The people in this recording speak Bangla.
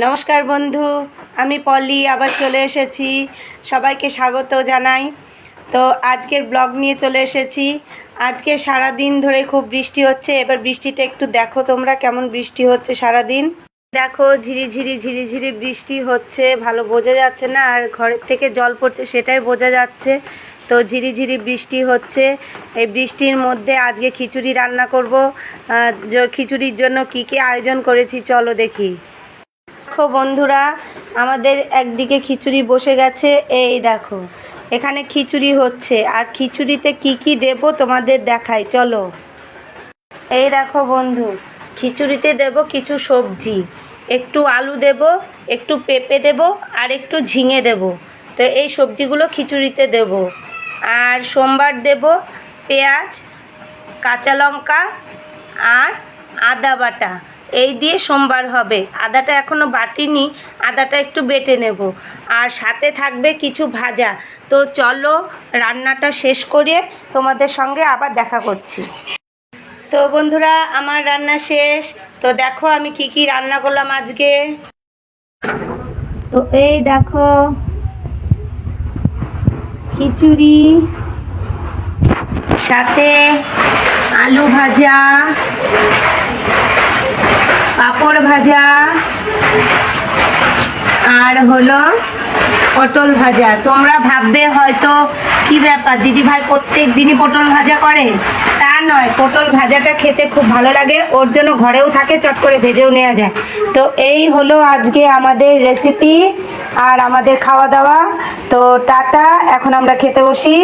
নমস্কার বন্ধু, আমি পলি আবার চলে এসেছি। সবাইকে স্বাগত জানাই। তো আজকের ব্লগ নিয়ে চলে এসেছি। আজকে সারা দিন ধরে খুব বৃষ্টি হচ্ছে। এবার বৃষ্টিটা একটু দেখো তোমরা, কেমন বৃষ্টি হচ্ছে সারা দিন। দেখো ঝিরিঝিরি বৃষ্টি হচ্ছে, ভালো বোঝা যাচ্ছে না, আর ঘরের থেকে জল পড়ছে সেটাই বোঝা যাচ্ছে। তো ঝিরিঝিরি বৃষ্টি হচ্ছে। এই বৃষ্টির মধ্যে আজকে খিচুড়ি রান্না করব। খিচুড়ির জন্য কী কী আয়োজন করেছি চলো দেখি। দেখো বন্ধুরা, আমাদের একদিকে খিচুড়ি বসে গেছে। এই দেখো, এখানে খিচুড়ি হচ্ছে, আর খিচুড়িতে কি কি দেব তোমাদের দেখাই চলো। এই দেখো বন্ধু, খিচুড়িতে দেব কিছু সবজি, একটু আলু দেব, একটু পেঁপে দেব, আর একটু ঝিঙে দেব। তো এই সবজিগুলো খিচুড়িতে দেব। আর সোমবার দেব পেঁয়াজ, কাঁচা লঙ্কা আর আদা বাটা। এই দিয়ে সোমবার হবে। আদাটা এখনও বাটিনি, আদাটা একটু বেটে নেব। আর সাথে থাকবে কিছু ভাজা। তো চলো রান্নাটা শেষ করে তোমাদের সঙ্গে আবার দেখা করছি। তো বন্ধুরা, আমার রান্না শেষ। তো দেখো আমি কি কি রান্না করলাম আজকে। তো এই দেখো, খিচুড়ি, সাথে আলু ভাজা, পাঁপড় ভাজা, আর হলো পটল ভাজা। তোমরা ভাববে হয়তো কি ব্যাপার, দিদি ভাই প্রত্যেক দিনই পটল ভাজা করে। তা নয়, পটল ভাজাটা খেতে খুব ভালো লাগে, ওর জন্য ঘরেও থাকে, চট করে ভেজেও নেওয়া যায়। তো এই হলো আজকে আমাদের রেসিপি আর আমাদের খাওয়া দাওয়া। তো টাটা, এখন আমরা খেতে বসি।